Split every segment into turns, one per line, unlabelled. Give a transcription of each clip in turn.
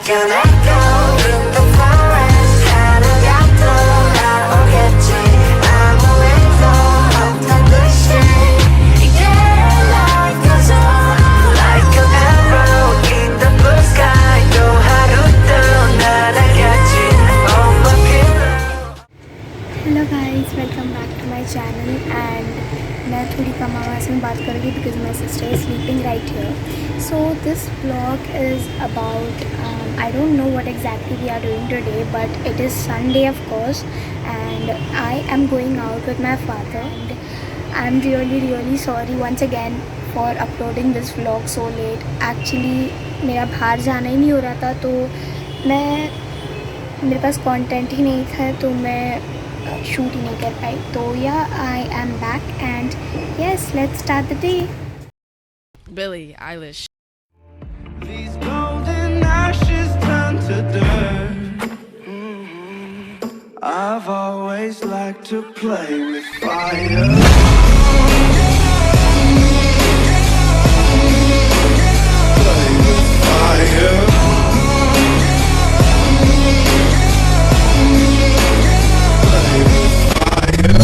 can echo in the forest 하늘같도 나오겠지 아무래도 없는 듯이 Yeah, life goes on like an arrow in the blue sky 또 하루도 날아가지 on my pillow.
Hello guys, welcome back to my channel and मैं थोड़ी कम आवाज़ में बात करूँगी because my sister is sleeping right here. So this blog is about I don't know what exactly we are doing today but it is Sunday of course and I am going out with my father and I am really sorry once again for uploading this vlog so late. Actually मेरा बाहर जाना ही नहीं हो रहा था तो मेरे पास content ही नहीं था तो मैं शूट ही नहीं कर पाई. तो या I am back and yes let's start the day.
Billie Eilish.
These golden ashes turn to dirt. I've always liked to play with fire. Play with fire. Play with fire.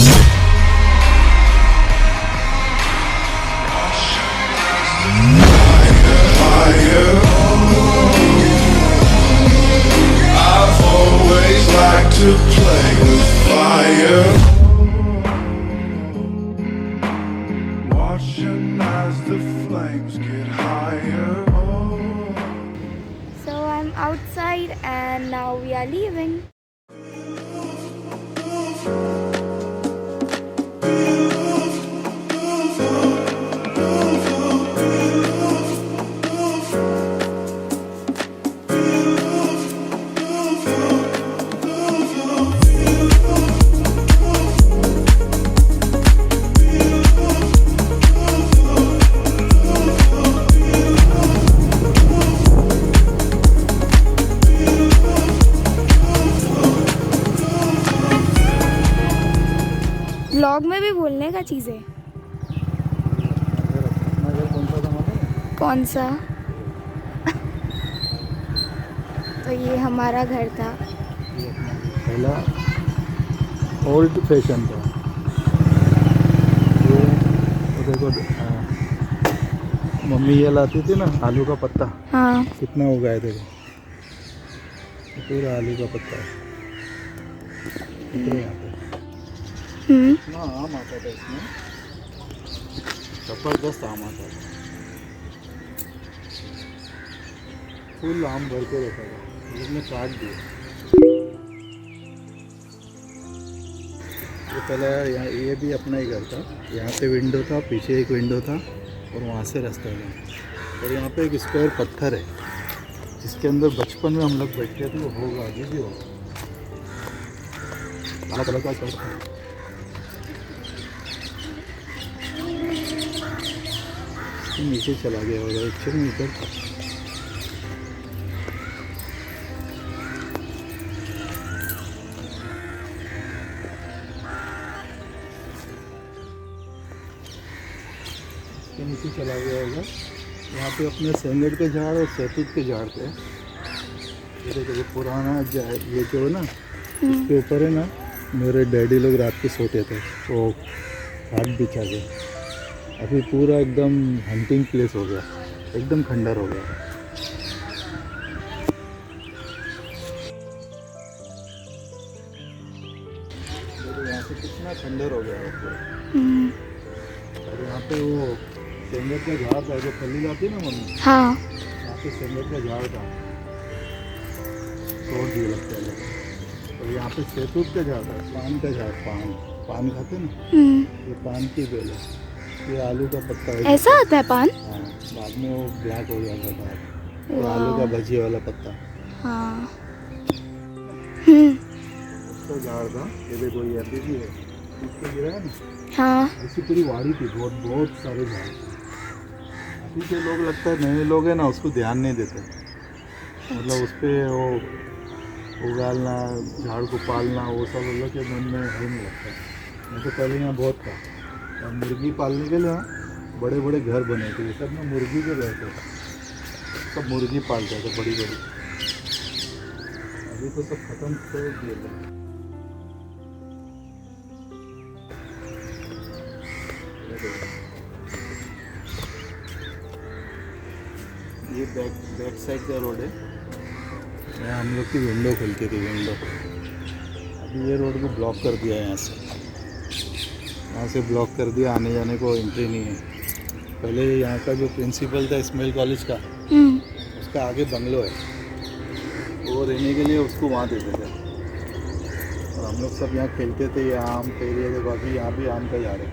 Fire. I've always liked to play with fire. Watching as the flames get higher.
So I'm outside and now we are leaving. Vlog में भी बोलने का चीज़ है. कौन सा? तो ये हमारा घर था.
पहला ओल्ड फैशन था ये. तो देखो मम्मी ये लाती थी ना आलू का पत्ता.
हाँ
कितना उगाए देखो पूरा आलू का पत्ता है. कितने यहाँ पे इतना आम आता था इसमें. जबरदस्त आम आता था. फुल आम भर के रहता था. इसने काट दिया. ये पहले यहाँ ये भी अपना ही घर था. यहाँ पे विंडो था पीछे एक विंडो था और वहाँ से रास्ता था. और यहाँ पे एक स्क्वायर पत्थर है जिसके अंदर बचपन में हम लोग बैठते थे. वो होगा आगे भी होगा. काला कलर का स्क्वायर था. नीचे चला गया होगा. एक मीटर था. इसके नीचे चला गया होगा. यहाँ पे अपने सेंगड़ के झाड़ और सैतूत के झाड़ थे. ये देखो ये पुराना ये जो है ना इसके ऊपर है ना मेरे डैडी लोग रात को सोते थे. वो घाट बिछा के अभी पूरा एकदम हंटिंग प्लेस हो गया. एकदम खंडर हो गया. देखो यहाँ से कितना खंडर हो गया है. और यहाँ पे वो सेंगर का झाड़ था जो फली जाती है ना मम्मी.
हाँ
यहाँ पे सेंगर का झाड़ था. तोड़ दिया लगता है. और यहाँ पे सैतूत का झाड़ था. पान का झाड़. पान खाते ना. ये पान की बेल है. ये आलू का पत्ता है.
ऐसा आता है पान.
हाँ बाद में वो ब्लैक हो जाता था. वो आलू का भजी वाला पत्ता.
हाँ
उसका झाड़ था. ये देखो ये अभी भी है. इसको गिरा है ना.
हाँ
ऐसी पूरी वाड़ी थी. बहुत सारे झाड़ थे. अभी के लोग लगता है नए लोग हैं ना उसको ध्यान नहीं देते. मतलब उस पर वो उगालना झाड़ को पालना वो सब लोग के मन में है नहीं लगता. नहीं तो पहले यहाँ बहुत था. और मुर्गी पालने के लिए बड़े बड़े घर बने थे. ये सब ना मुर्गी के घर थे. सब मुर्गी पालते थे बड़ी बड़ी. अभी तो सब खत्म कर दिया। ये बैक साइड का रोड है, यहाँ हम लोग की विंडो खुलती थी, विंडो। अभी ये रोड को ब्लॉक कर दिया है, यहाँ से ब्लॉक कर दिया, आने जाने को एंट्री नहीं है। पहले यहाँ का जो प्रिंसिपल था इस्माइल कॉलेज का, उसका आगे बंगलो है, वो रहने के लिए उसको वहाँ देते थे। और हम लोग सब यहाँ खेलते थे, ये आम कैरी है, बाकी यहाँ भी आम का झाड़ है,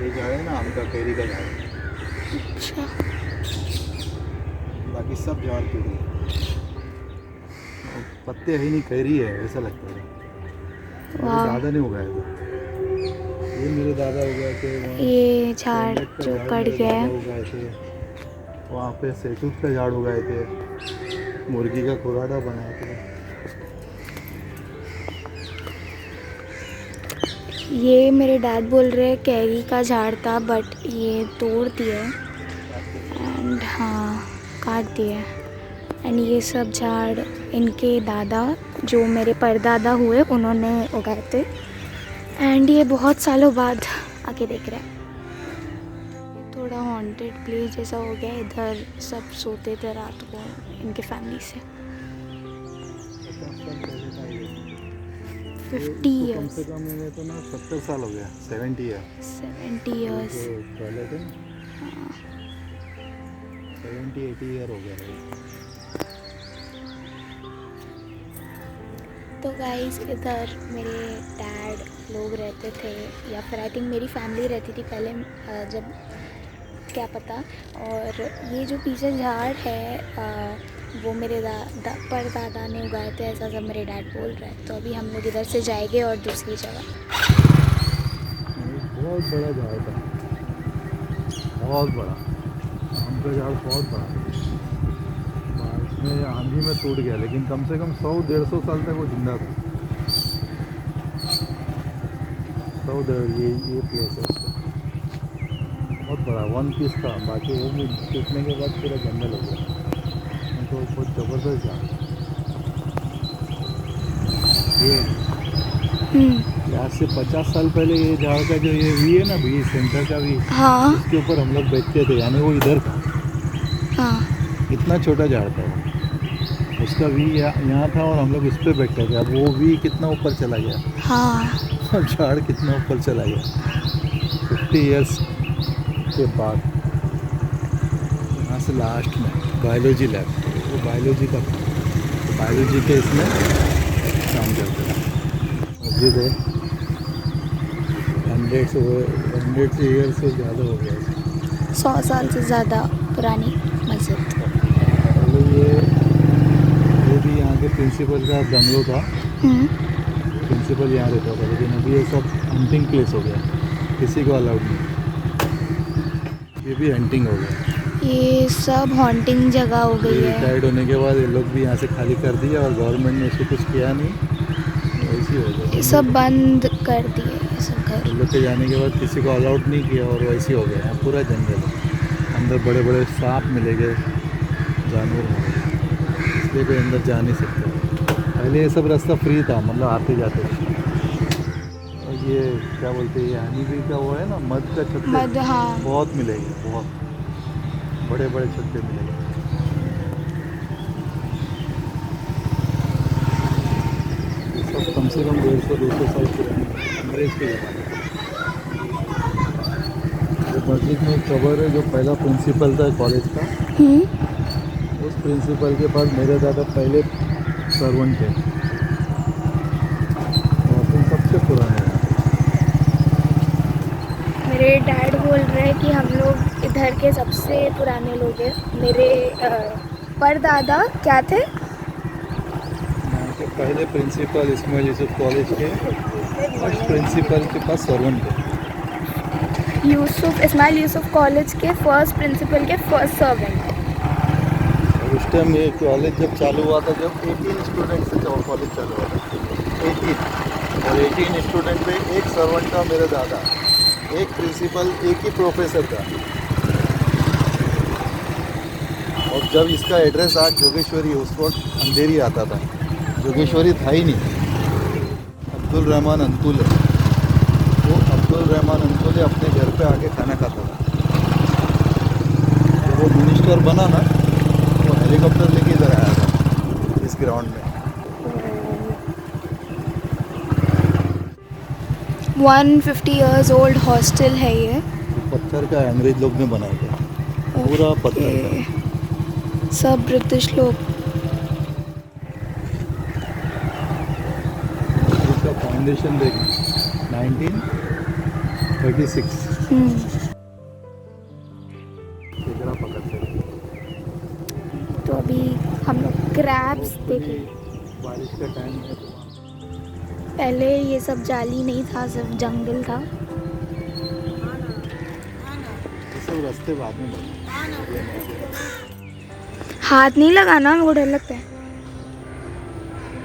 ये झाड़ है ना आम का, कैरी का झाड़ है।
अच्छा,
बाकी सब झाड़ टूट गए, पत्ते ही नहीं, कैरी है ऐसा लगता है। मेरे दादा ने उगाया था, ये मेरे दादा उगाए थे।
ये झाड़ जो कट गया है,
उगाए थे वहाँ पे, सैतूत का झाड़ उगाए थे, मुर्गी का खुराड़ा बनाए थे।
ये मेरे डैड बोल रहे हैं कैरी का झाड़ था, बट ये तोड़ दिए एंड हाँ काट दिए। एंड ये सब झाड़ इनके दादा, जो मेरे परदादा हुए, उन्होंने उगाए थे। एंड ये बहुत सालों बाद आके देख रहे हैं। थोड़ा हॉन्टेड प्लेस जैसा हो गया, इधर सब सोते थे रात को इनके फैमिली से। 50
कम
years,
से कम इन्हें तो ना 70 साल हो गया, 70 ईयर।
70 years।
पहले थे 70-80 ईयर हो गया है।
तो गाइस इधर मेरे डैड लोग रहते थे, या फिर आई थिंक मेरी फैमिली रहती थी पहले, जब क्या पता। और ये जो पीछे झाड़ है वो मेरे परदादा ने उगाए थे, ऐसा सब मेरे डैड बोल रहे हैं। तो अभी हम लोग इधर से जाएंगे और दूसरी जगह।
बहुत बड़ा झाड़ था, बहुत बड़ा आम का झाड़, बहुत बड़ा। बारिश में आंधी में टूट गया, लेकिन कम से कम 100-150 साल तक वो जिंदा था। 100 ये प्लेस है उसका, बहुत बड़ा, 1 पीस था। बाकी वो भी टूटने के बाद पूरा जंगल हो गया, तो बहुत ज़बरदस्त झाड़। ये आज से 50 साल पहले ये झाड़ का जो ये वी है ना, वी सेंटर का वी,
हाँ
उसके ऊपर हम लोग बैठते थे, यानी वो इधर था।
हाँ,
इतना छोटा झाड़ था वो, उसका वी यहाँ था और हम लोग इस पर बैठते थे। अब वो वी कितना ऊपर चला गया,
हाँ।
और झाड़ कितना ऊपर चला गया 50 इयर्स के बाद। यहाँ से लास्ट में बायोलॉजी लैब, वो बायोलॉजी का, तो बायोलॉजी के इसमें काम करते थे। मस्जिद है, 100 ईयर से ज़्यादा हो गया,
100 साल से ज़्यादा पुरानी मस्जिद।
पहले ये भी यहाँ के प्रिंसिपल का बंगलो था, प्रिंसिपल यहाँ रहता था, लेकिन अभी ये सब हंटिंग प्लेस हो गया, किसी को अलाउड नहीं। ये भी हंटिंग हो गया,
ये सब हॉन्टिंग जगह हो गई है।
रिटायर्ड होने के बाद ये लोग भी यहाँ से खाली कर दिया, और गवर्नमेंट ने इसको कुछ किया नहीं, वैसे ही हो गया।
ये सब बंद कर दिए, ये सब घर।
ये लोग के जाने के बाद किसी को अलाउड नहीं किया, और वैसे ही हो गया। पूरा जंगल है, अंदर बड़े बड़े सांप मिलेंगे, जानवर मिलेंगे, इसलिए कोई अंदर जा नहीं सकता। पहले ये सब रास्ता फ्री था, मतलब आते जाते थे। और ये क्या बोलते हैं, हनी बी का वो है ना, मध का छत्ते,
मध, हाँ।
बहुत मिलेंगे, बहुत बड़े बड़े छत्ते मिलेंगे। ये सब कम से कम 150-200 साल पुरानी अंग्रेज के ज़माने। जो मस्जिद में कबर है, जो पहला प्रिंसिपल था कॉलेज का, उस प्रिंसिपल के पास मेरे दादा पहले सर्वेंट थे, और सबसे पुराने।
मेरे डैड बोल रहे हैं कि हम लोग इधर के सबसे पुराने लोग हैं। मेरे परदादा क्या थे?
यहाँ के पहले प्रिंसिपल इस्माइल यूसुफ कॉलेज के फर्स्ट प्रिंसिपल के पास सर्वेंट थे।
इस्माइल यूसुफ कॉलेज के फर्स्ट प्रिंसिपल के फर्स्ट सर्वेंट।
उस टाइम ये कॉलेज जब चालू हुआ था, जब 18 स्टूडेंट से कॉलेज चालू हुआ था, 18, और 18 स्टूडेंट पे एक सर्वेंट था मेरे दादा, एक प्रिंसिपल, एक ही प्रोफेसर था। और जब इसका एड्रेस आज जोगेश्वरी, उस वक्त अंधेरी आता था, जोगेश्वरी था ही नहीं, अब्दुल रहमान अंतुल है। वो अब्दुल रहमान अंतुल अपने घर पे आके खाना खाता था। जब वो मिनिस्टर बना ना, वो हेलीकॉप्टर लेके इधर आया था इस ग्राउंड में।
150 years old हॉस्टल है ये।
ये पत्थर का अंग्रेज लोग ने बनाया था, पूरा पत्थर का।
सब ब्रिटिश लोग।
इसका फाउंडेशन देखना 1936। केकड़ा पकड़ते थे।
तो अभी हम लोग क्रैब्स देखेंगे।
बारिश का टाइम है तो
पहले ये सब जाली नहीं था, सिर्फ जंगल था।
ये सब रास्ते बाद में बने।
हाथ नहीं लगाना, मेरे को डर लगता है।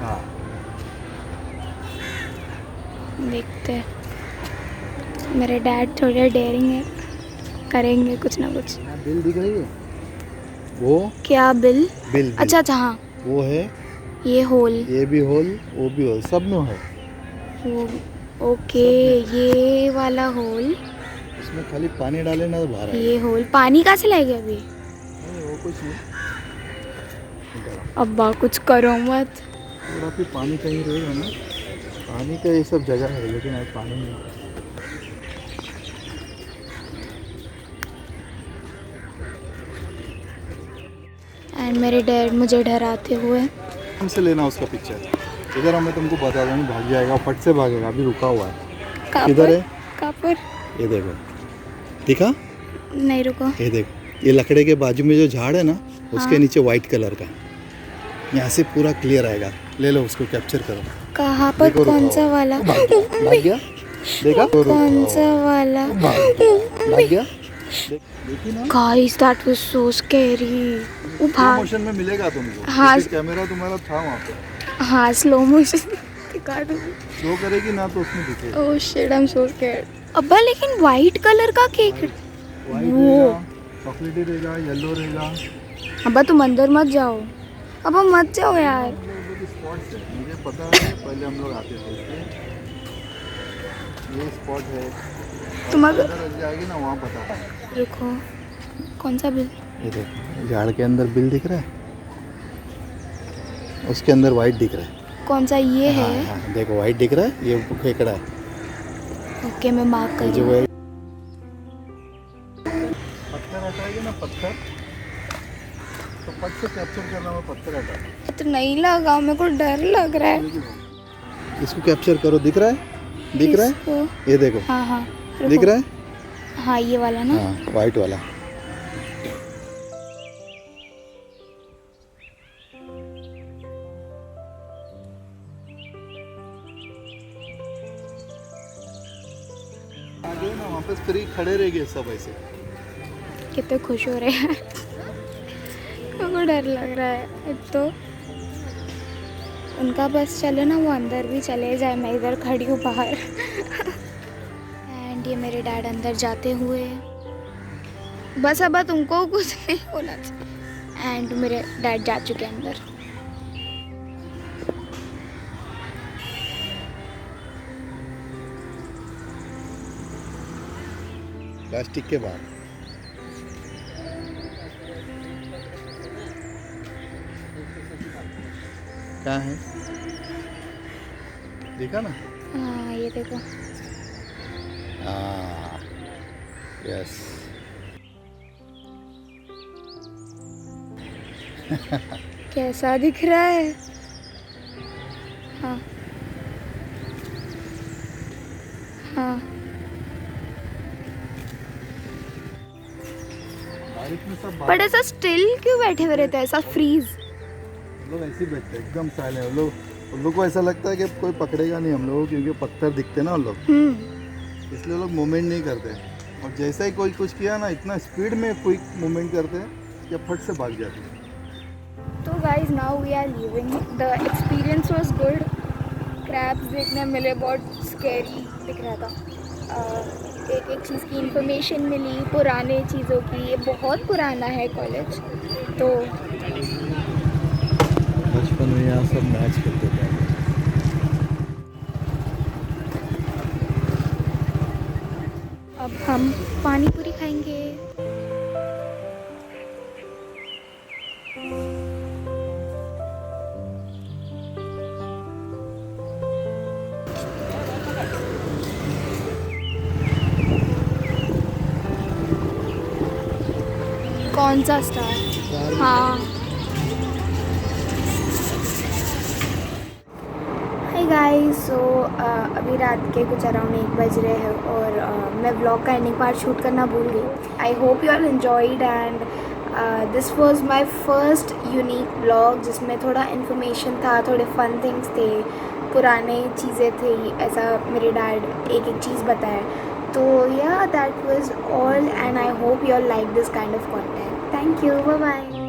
हाँ,
देखते हैं, मेरे डैड थोड़े डेयरिंग है, करेंगे कुछ ना कुछ।
यहाँ बिल दिख रही है, वो
क्या बिल?
बिल
अच्छा अच्छा, हाँ
वो है,
ये होल।
ये भी होल, वो भी होल, सब में है।
वो ओके, ये वाला होल,
इसमें खाली पानी डाले ना तो बाहर आएगा।
ये होल। पानी कहाँ से लाएगा अभी?
नहीं, वो कुछ नहीं।
अब्बा कुछ करो मत।
थोड़ा भी पानी कहीं रहेगा ना, पानी का ये सब जगह है, लेकिन आज पानी नहीं है।
एंड मेरे डैड मुझे डराते हुए।
हमसे लेना उसका पिक्चर, इधर मैं तुमको बता दूँ, भाग जाएगा, फट से भागेगा, अभी रुका हुआ है।
कहाँ
किधर
पर?
है?
कहाँ पर?
ये देखो, दिखा?
नहीं रुको।
ये देखो, ये लकड़े के बाजू में जो झाड़ है ना, उसके
हाँ।
नीचे वाइट कलर का, यहाँ से पूरा क्लियर आएगा। ले लो उसको, कैप्चर करो।
कहाँ पर?
देखो,
कौन
रुका
सा
हुआ।
वाला?
भाग गया, देखा?
कौन सा वाला?
भाग गया, देखी ना?
Guys that was so scary. वो
स्लो
भाग,
मोशन में मिलेगा तुमको।
हाँ।
क्योंकि कैमरा तुम्हारा था वहाँ पे,
हाँ स्लो मोशन दिखा दो।
स्लो करेगी ना तो उसमें दिखेगा।
Oh shit, I am so scared. अब्बा लेकिन वाइट कलर का केक।
वाइट
वो।
रहेगा, चॉकलेटी रहेगा, येलो रहेगा।
अब्बा तुम अंदर मत जाओ, अब्बा मत जाओ यार।
स्पॉट्स है, मुझे पता है, पहले हम लोग आते थे इसके। ये स्पॉट है,
तुम अगर
अंदर जाएगी ना वहाँ पता है।
रुको, कौन सा बिल?
ये देखो, झाड़ के अंदर बिल दिख रहा है, उसके अंदर वाइट दिख रहा है।
कौन सा ये
हाँ,
है?
हाँ, देखो वाइट दिख रहा है, ये खेकड़ा है।
ओके मैं मार्क कर
ये
रही
जो
हूँ।
है पत्थर हटाएगी ना, पत्थर तो पट से कैप्चर करना, मैं पत्थर हटा।
तो नहीं लगा, मेरे को डर लग रहा है।
इसको कैप्चर करो, दिख रहा है? दिख रहा है?
इसको?
ये देखो,
हाँ हाँ
दिख
रुको।
रहा है?
हाँ ये वाला ना।
हाँ, वाइट वाला। आगे ना वहाँ पे फ्री खड़े रह गए सब ऐसे।
कितने खुश हो रहे हैं। मेरे को डर लग रहा है एक तो। उनका बस चले ना, वो अंदर भी चले जाए, मैं इधर खड़ी हूँ बाहर। एंड ये मेरे डैड अंदर जाते हुए। बस अब तुमको कुछ नहीं होना चाहिए। एंड मेरे डैड जा चुके हैं अंदर।
प्लास्टिक के बाद क्या है, देखा ना?
हाँ ये देखो,
हाँ, यस।
कैसा दिख रहा है? हाँ हाँ
बारिश में सब
बट ऐसा स्टिल क्यों बैठे हुए रहते हैं, ऐसा फ्रीज?
लोग ऐसे ही बैठते हैं एकदम साइलेंट। उन लोग को ऐसा लगता है कि कोई पकड़ेगा नहीं हम लोग, क्योंकि पत्थर दिखते हैं ना उन लोग, इसलिए लोग मूवमेंट नहीं करते। और जैसा ही कोई कुछ किया ना, इतना स्पीड में क्विक मूवमेंट करते हैं कि फट से भाग जाते हैं।
तो guys now we are leaving. The experience was good. Crabs देखने मिले, बहुत स्कैरी दिख रहा था। एक एक चीज़ की इंफॉर्मेशन मिली, पुराने चीज़ों की। ये बहुत पुराना है कॉलेज। तो
बचपन में यहाँ सब मैच करते थे।
हम पानी पूरी खाएंगे। कौन सा स्टार? हाँ। हाय गाइस, सो अभी रात के कुछ अराउंड 1 बज रहे हैं और मैं व्लॉग का एंडिंग पार्ट शूट करना भूल गई। I hope you are enjoyed and this was my first unique vlog जिसमें थोड़ा इन्फॉर्मेशन था, थोड़े फन थिंग्स थे, पुराने चीज़ें थी, ऐसा मेरे डैड एक एक चीज़ बताए। तो yeah that was all and I hope you all like this kind of content. Thank you, bye bye.